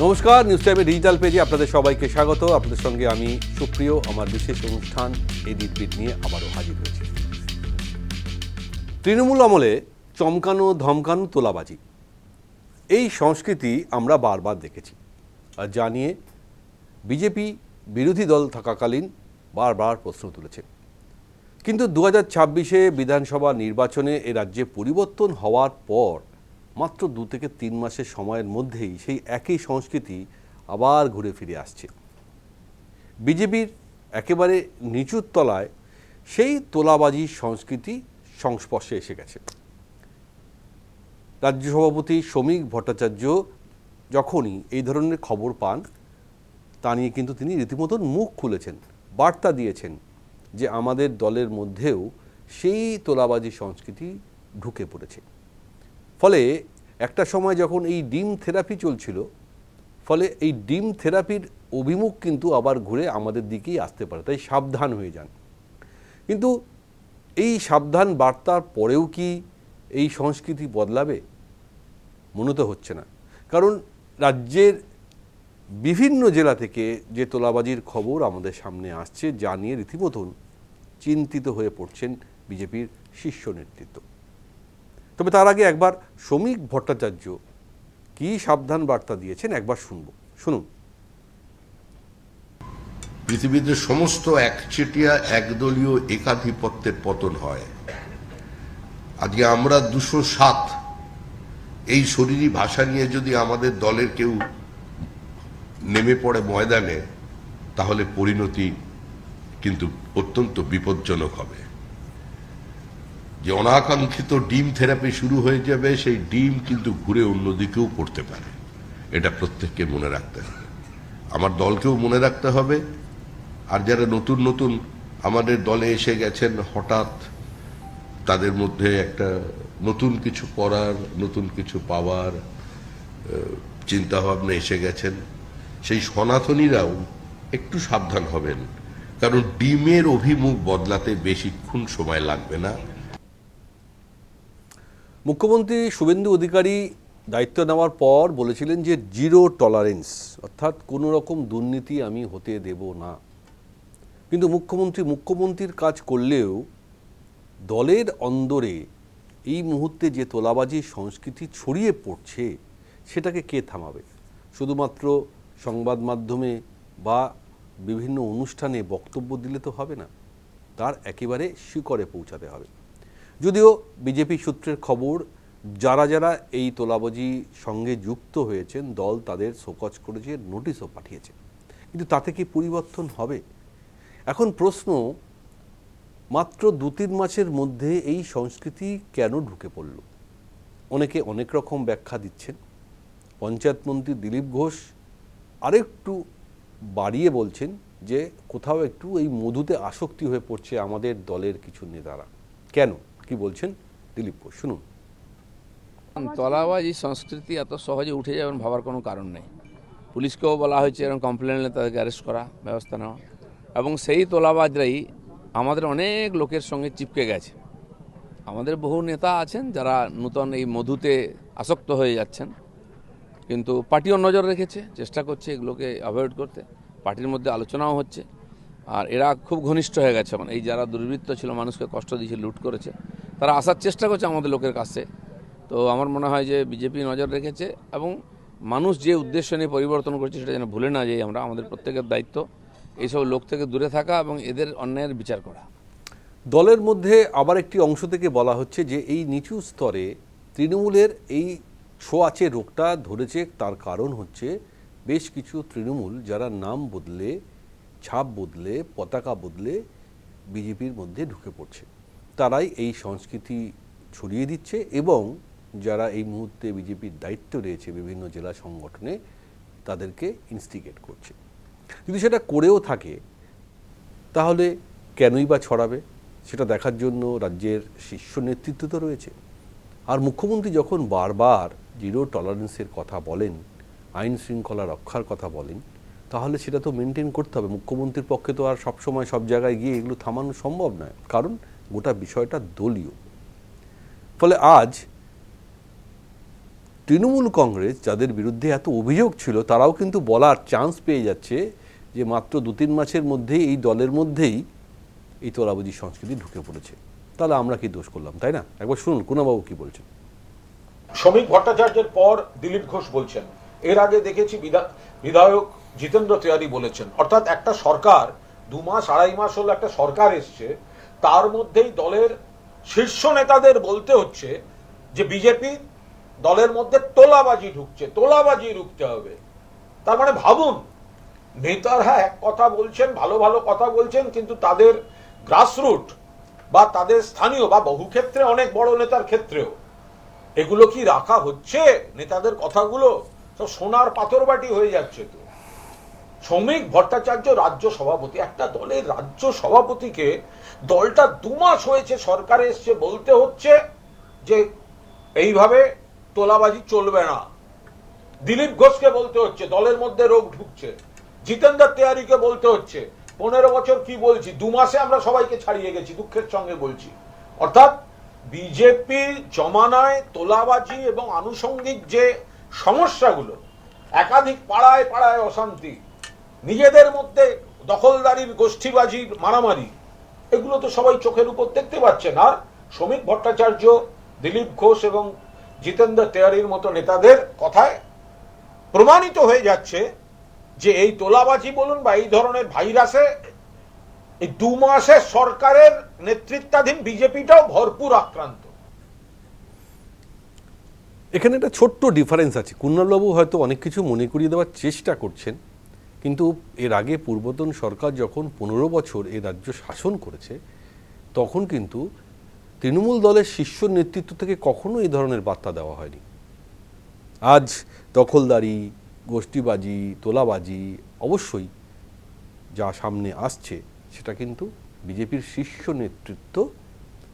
নমস্কার, নিউজ টাইমের ডিজিটাল পেজে আপনাদের সবাইকে স্বাগত। আপনাদের সঙ্গে আমি সুপ্রিয়। আমার বিশেষ অনুষ্ঠান এডিট বিট নিয়ে আবারও হাজির হয়েছি। তৃণমূল আমলে চমকানো ধমকানো তোলাবাজি, এই সংস্কৃতি আমরা বারবার দেখেছি, আর জানিয়ে বিজেপি বিরোধী দল থাকাকালীন বারবার প্রশ্ন তুলেছে। কিন্তু 2026-এ বিধানসভা নির্বাচনে এ রাজ্যে পরিবর্তন হওয়ার পর মাত্র 2 থেকে 3 মাসের সময়ের মধ্যেই সেই একই সংস্কৃতি আবার ঘুরে ফিরে আসছে। বিজেপির একেবারে নিচুর তলায় সেই তোলাবাজি সংস্কৃতি সংস্পর্শে এসে গেছে। রাজ্য সভাপতি শ্রমিক ভট্টাচার্য যখনই এই ধরনের খবর পান, তা নিয়ে কিন্তু তিনি রীতিমতন মুখ খুলেছেন, বার্তা দিয়েছেন যে আমাদের দলের মধ্যেও সেই তোলাবাজি সংস্কৃতি ঢুকে পড়েছে। ফলে একটা সময় যখন এই ডিম থেরাপি চলছিল, ফলে এই ডিম থেরাপির অভিমুখ কিন্তু আবার ঘুরে আমাদের দিকেই আসতে পারে, তাই সাবধান হয়ে যান। কিন্তু এই সাবধান বার্তার পরেও কি এই সংস্কৃতি বদলাবে? মনে তো হচ্ছে না। কারণ রাজ্যের বিভিন্ন জেলা থেকে যে তোলাবাজির খবর আমাদের সামনে আসছে, যা নিয়ে রীতিমতন চিন্তিত হয়ে পড়ছেন বিজেপির শীর্ষ নেতৃত্ব। তবে তার আগে একবার শ্রমিক ভট্টাচার্য কি সাবধান বার্তা দিয়েছেন একবার শুনুন। পৃথিবীতে সমস্ত একচেটিয়া একদলীয় একাধিপত্যের পতন হয়। আজকে আমরা 207 এই শরীরী ভাষা নিয়ে যদি আমাদের দলের কেউ নেমে পড়ে ময়দানে, তাহলে পরিণতি কিন্তু অত্যন্ত বিপজ্জনক হবে। যে অনাকাঙ্ক্ষিত ডিম থেরাপি শুরু হয়ে যাবে, সেই ডিম কিন্তু ঘুরে অন্যদিকেও পড়তে পারে। এটা প্রত্যেককে মনে রাখতে হবে, আমার দলকেও মনে রাখতে হবে। আর যারা নতুন নতুন আমাদের দলে এসে গেছেন, হঠাৎ তাদের মধ্যে একটা নতুন কিছু করার, নতুন কিছু পাওয়ার চিন্তাভাবনা এসে গেছেন, সেই সনাতনীরাও একটু সাবধান হবেন। কারণ ডিমের অভিমুখ বদলাতে বেশিক্ষণ সময় লাগবে না। মুখ্যমন্ত্রী শুভেন্দু অধিকারী দায়িত্ব নেওয়ার পর বলেছিলেন যে জিরো টলারেন্স, অর্থাৎ কোনো রকম দুর্নীতি আমি হতে দেব না। কিন্তু মুখ্যমন্ত্রীর কাজ করলেও দলের অন্দরে এই মুহূর্তে যে তোলাবাজি সংস্কৃতি ছড়িয়ে পড়ছে, সেটাকে কে থামাবে? শুধুমাত্র সংবাদ মাধ্যমে বা বিভিন্ন অনুষ্ঠানে বক্তব্য দিলে তো হবে না, তার একেবারে শিকড়ে পৌঁছাতে হবে। যদিও বিজেপি সূত্রের খবর, যারা যারা এই তোলাবাজি সঙ্গে যুক্ত হয়েছেন, দল তাদের শোকজ করেছে, নোটিশও পাঠিয়েছে। কিন্তু তাতে কি পরিবর্তন হবে? এখন প্রশ্ন, মাত্র 2-3 মাসের মধ্যে এই সংস্কৃতি কেন ঢুকে পড়ল? অনেকে অনেক রকম ব্যাখ্যা দিচ্ছেন। পঞ্চায়েত মন্ত্রী দিলীপ ঘোষ আরেকটু বাড়িয়ে বলছেন যে কোথাও একটু এই মধুতে আসক্তি হয়ে পড়ছে আমাদের দলের কিছু নেতারা। কেন, কি বলছেন দিলীপ ঘোষ, শুনুন। তোলাবাজি সংস্কৃতি এত সহজে উঠে যাবেন ভাবার কোনো কারণ নেই। পুলিশকেও বলা হয়েছে এরকম কমপ্লেন এলে তাদেরকে অ্যারেস্ট করা, ব্যবস্থা নেওয়া। এবং সেই তোলাবাজরাই আমাদের অনেক লোকের সঙ্গে চিপকে গেছে। আমাদের বহু নেতা আছেন যারা নূতন এই মধুতে আসক্ত হয়ে যাচ্ছেন, কিন্তু পার্টিও নজর রেখেছে, চেষ্টা করছে এগুলোকে অ্যাভয়েড করতে। পার্টির মধ্যে আলোচনাও হচ্ছে। আর এরা খুব ঘনিষ্ঠ হয়ে গেছে। মানে এই যারা দুর্বৃত্ত ছিল, মানুষকে কষ্ট দিয়েছে, লুট করেছে, তারা আসার চেষ্টা করছে আমাদের লোকের কাছে। তো আমার মনে হয় যে বিজেপি নজর রেখেছে, এবং মানুষ যে উদ্দেশ্য নিয়ে পরিবর্তন করছে সেটা যেন ভুলে না যাই আমরা। আমাদের প্রত্যেকের দায়িত্ব এইসব লোক থেকে দূরে থাকা এবং এদের অন্যায়ের বিচার করা। দলের মধ্যে আবার একটি অংশ থেকে বলা হচ্ছে যে এই নিচু স্তরে তৃণমূলের এই ছোঁয়াচে রোগটা ধরেছে। তার কারণ হচ্ছে বেশ কিছু তৃণমূল যারা নাম বদলে, ছাপ বদলে, পতাকা বদলে বিজেপির মধ্যে ঢুকে পড়ছে, তারাই এই সংস্কৃতি ছড়িয়ে দিচ্ছে। এবং যারা এই মুহূর্তে বিজেপির দায়িত্ব রয়েছে বিভিন্ন জেলা সংগঠনে, তাদেরকে ইনস্টিগেট করছে। যদি সেটা করেও থাকে, তাহলে কেনই বা ছড়াবে? সেটা দেখার জন্য রাজ্যের শীর্ষ নেতৃত্ব তো রয়েছে। আর মুখ্যমন্ত্রী যখন বারবার জিরো টলারেন্সের কথা বলেন, আইন শৃঙ্খলা রক্ষার কথা বলেন, তাহলে সেটা তো মেনটেন করতে হবে। মুখ্যমন্ত্রীর পক্ষে তো আর সবসময় সব জায়গায় গিয়ে এগুলো থামানো সম্ভব নয়, কারণ গোটা বিষয়টা দলীয়। ফলে আজ তৃণমূল কংগ্রেস যাদের বিরুদ্ধে এত অভিযোগ ছিল তারাও কিন্তু বলার চান্স পেয়ে যাচ্ছে যে মাত্র 2-3 মাসের মধ্যেই এই দলের মধ্যেই এই তোলাবাজি সংস্কৃতি ঢুকে পড়েছে। তাহলে আমরা কি দোষ করলাম, তাই না? একবার শুনুন কুনাবাবু কি বলছেন। শ্রমিক ভট্টাচার্যের পর দিলীপ ঘোষ বলছেন, এর আগে দেখেছি বিধায়ক জিতেন্দ্র তিওয়ারি বলেছেন, অর্থাৎ একটা সরকার 2 মাস 2.5 মাস হলো একটা সরকার এসছে, তার মধ্যেই দলের শীর্ষ নেতাদের বলতে হচ্ছে যে বিজেপি দলের মধ্যে তোলাবাজি রুখতে হবে। তার মানে ভাবুন, নেতারা এক কথা বলছেন, ভালো ভালো কথা বলছেন, কিন্তু তাদের গ্রাসরুট বা তাদের স্থানীয় বা বহু ক্ষেত্রে অনেক বড় নেতার ক্ষেত্রেও এগুলো কি রাখা হচ্ছে? নেতাদের কথাগুলো তো সোনার পাথরবাটি হয়ে যাচ্ছে। তো শ্রমিক ভট্টাচার্য রাজ্য সভাপতি, একটা দলের রাজ্য সভাপতিকে দলটা 2 মাস হয়েছে সরকারে এসছে বলতে হচ্ছে যে এইভাবে তোলাবাজি চলবে না। দিলীপ ঘোষকে বলতে হচ্ছে দলের মধ্যে রোগ ঢুকছে। জিতেন্দ্র তিওয়ারিকে বলতে হচ্ছে 15 বছর কি বলছি, 2 মাসে আমরা সবাইকে ছাড়িয়ে গেছি, দুঃখের সঙ্গে বলছি। অর্থাৎ বিজেপি জমানায় তোলাবাজি এবং আনুষঙ্গিক যে সমস্যাগুলো, একাধিক পাড়ায় পাড়ায় অশান্তি, নিজেদের মধ্যে দখলদারির গোষ্ঠীবাজি মারামারি, এগুলো তো সবাই চোখের উপর দেখতে পাচ্ছেন। আর শ্রমিক ভট্টাচার্য, দিলীপ ঘোষ এবং জিতেন্দ্র তিওয়ারির মতো নেতাদের কথায় প্রমাণিত হয়ে যাচ্ছে যে এই তোলাবাজি বলুন বা এই ধরনের ভাইরাসে এই 2 মাসে সরকারের নেতৃত্বাধীন বিজেপিটাও ভরপুর আক্রান্ত। এখানে একটা ছোট্ট ডিফারেন্স আছে। কুণালবাবু হয়তো অনেক কিছু মনে করিয়ে দেওয়ার চেষ্টা করছেন, কিন্তু এর আগে পূর্বতন সরকার যখন 15 বছর এই রাজ্য শাসন করেছে তখন কিন্তু তৃণমূল দলের শীর্ষ নেতৃত্ব থেকে কখনো এই ধরনের বার্তা দেওয়া হয়নি। আজ দখলদারি, গোষ্ঠীবাজি, তোলাবাজি অবশ্যই যা সামনে আসছে সেটা কিন্তু বিজেপির শীর্ষ নেতৃত্ব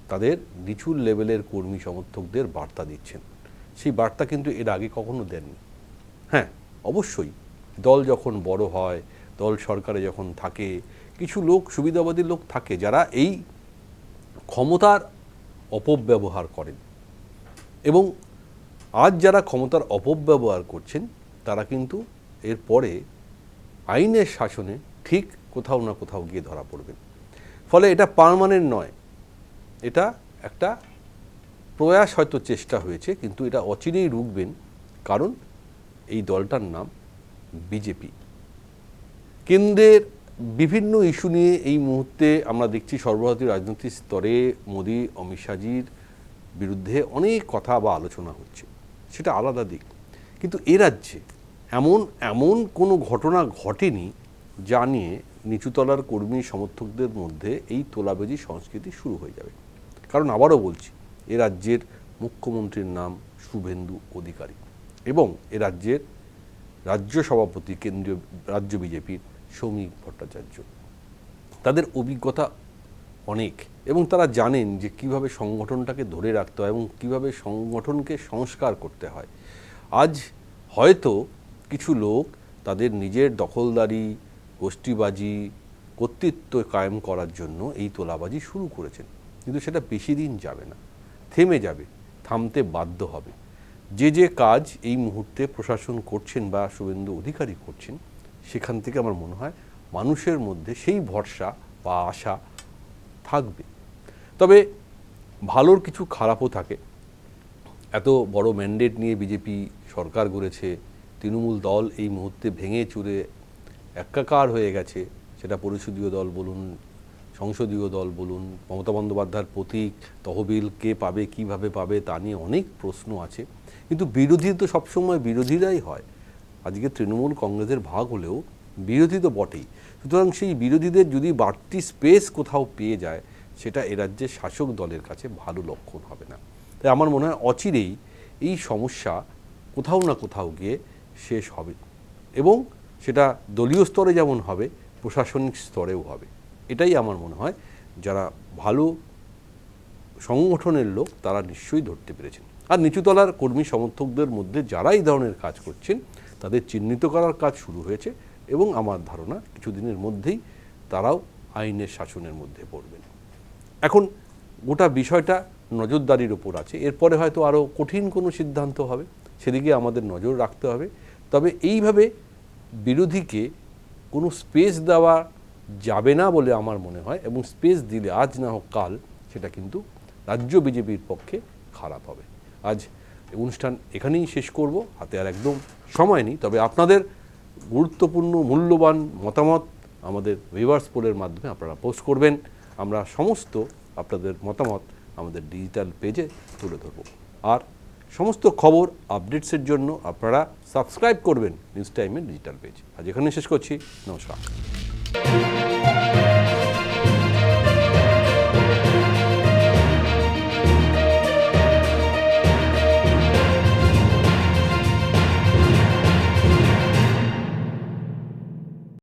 তাদের নিচু লেভেলের কর্মী সমর্থকদের বার্তা দিচ্ছেন। সেই বার্তা কিন্তু এর আগে কখনো দেননি। হ্যাঁ, অবশ্যই দল যখন বড় হয়, দল সরকারে যখন থাকে, কিছু লোক, সুবিধাবাদী লোক থাকে যারা এই ক্ষমতার অপব্যবহার করেন, এবং আজ যারা ক্ষমতার অপব্যবহার করছেন তারা কিন্তু এরপরে আইনের শাসনে ঠিক কোথাও না কোথাও গিয়ে ধরা পড়বেন। ফলে এটা পার্মানেন্ট নয়, এটা একটা প্রয়াস, হয়তো চেষ্টা হয়েছে, কিন্তু এটা অচিরেই রুখবেন, কারণ এই দলটার নাম বিজেপি। কেন্দ্রের বিভিন্ন ইস্যু নিয়ে এই মুহূর্তে আমরা দেখছি সর্বভারতীয় রাজনৈতিক স্তরে মোদি, অমিত শাহজির বিরুদ্ধে অনেক কথা বা আলোচনা হচ্ছে, সেটা আলাদা দিক। কিন্তু এ রাজ্যে এমন কোনো ঘটনা ঘটেনি যা নিয়ে নিচুতলার কর্মী সমর্থকদের মধ্যে এই তোলাবাজি সংস্কৃতি শুরু হয়ে যাবে। কারণ আবারও বলছি, এ রাজ্যের মুখ্যমন্ত্রীর নাম শুভেন্দু অধিকারী এবং এ রাজ্যের রাজ্য সভাপতি কেন্দ্রীয় রাজ্য বিজেপির শ্রমিক ভট্টাচার্য। তাদের অভিজ্ঞতা অনেক এবং তারা জানেন যে কিভাবে সংগঠনটাকে ধরে রাখতে হয় এবং কিভাবে সংগঠনকে সংস্কার করতে হয়। আজ হয়তো কিছু লোক তাদের নিজের দখলদারি, গোষ্ঠীবাজি, কর্তৃত্ব কায়েম করার জন্য এই তোলাবাজি শুরু করেছেন, কিন্তু সেটা বেশি দিন যাবে না, থেমে যাবে, থামতে বাধ্য হবে। যে কাজ এই মুহূর্তে প্রশাসন করছেন বা শুভেন্দু অধিকারী করছেন, সেখান থেকে আমার মনে হয় মানুষের মধ্যে সেই ভরসা বা আশা থাকবে। তবে ভালোর কিছু খারাপও থাকে। এত বড় ম্যান্ডেট নিয়ে বিজেপি সরকার গড়েছে, তৃণমূল দল এই মুহূর্তে ভেঙে চুরে একাকার হয়ে গেছে, সেটা পরিষদীয় দল বলুন, সংসদীয় দল বলুন, মমতা বন্দ্যোপাধ্যায়ের প্রতীক তহবিল কে পাবে, কিভাবে পাবে, তা নিয়ে অনেক প্রশ্ন আছে। কিন্তু বিরোধী তো সবসময় বিরোধীরাই হয়। আজকে তৃণমূল কংগ্রেসের ভাগ হলেও বিরোধী তো বটেই। সুতরাং সেই বিরোধীদের যদি বাড়তি স্পেস কোথাও পেয়ে যায়, সেটা এ রাজ্যের শাসক দলের কাছে ভালো লক্ষণ হবে না। তাই আমার মনে হয় অচিরেই এই সমস্যা কোথাও না কোথাও গিয়ে শেষ হবে, এবং সেটা দলীয় স্তরে যেমন হবে, প্রশাসনিক স্তরেও হবে। এটাই আমার মনে হয় যারা ভালো সংগঠনের লোক তারা নিশ্চয়ই ধরতে পেরেছেন। আর নিচুতলার কর্মী সমর্থকদের মধ্যে যারা এই ধরনের কাজ করছেন তাদের চিহ্নিত করার কাজ শুরু হয়েছে, এবং আমার ধারণা কিছুদিনের মধ্যেই তারাও আইনের শাসনের মধ্যে পড়বেন। এখন গোটা বিষয়টা নজরদারির ওপর আছে, এরপরে হয়তো আরও কঠিন কোনো সিদ্ধান্ত হবে। সেদিকে আমাদের নজর রাখতে হবে। তবে এইভাবে বিরোধীকে কোনো স্পেস দেওয়া যাবে না বলে আমার মনে হয়, এবং স্পেস দিলে আজ না হোক কাল সেটা কিন্তু রাজ্য বিজেপির পক্ষে খারাপ হবে। আজ অনুষ্ঠান এখানেই শেষ করব, হাতে আর একদম সময় নেই। তবে আপনাদের গুরুত্বপূর্ণ মূল্যবান মতামত আমাদের ভিউয়ার্স পোলের মাধ্যমে আপনারা পোস্ট করবেন। আমরা সমস্ত আপনাদের মতামত আমাদের ডিজিটাল পেজে তুলে ধরব। আর সমস্ত খবর আপডেটসের জন্য আপনারা সাবস্ক্রাইব করবেন নিউজ টাইমের ডিজিটাল পেজ। আজ এখানে শেষ করছি, নমস্কার।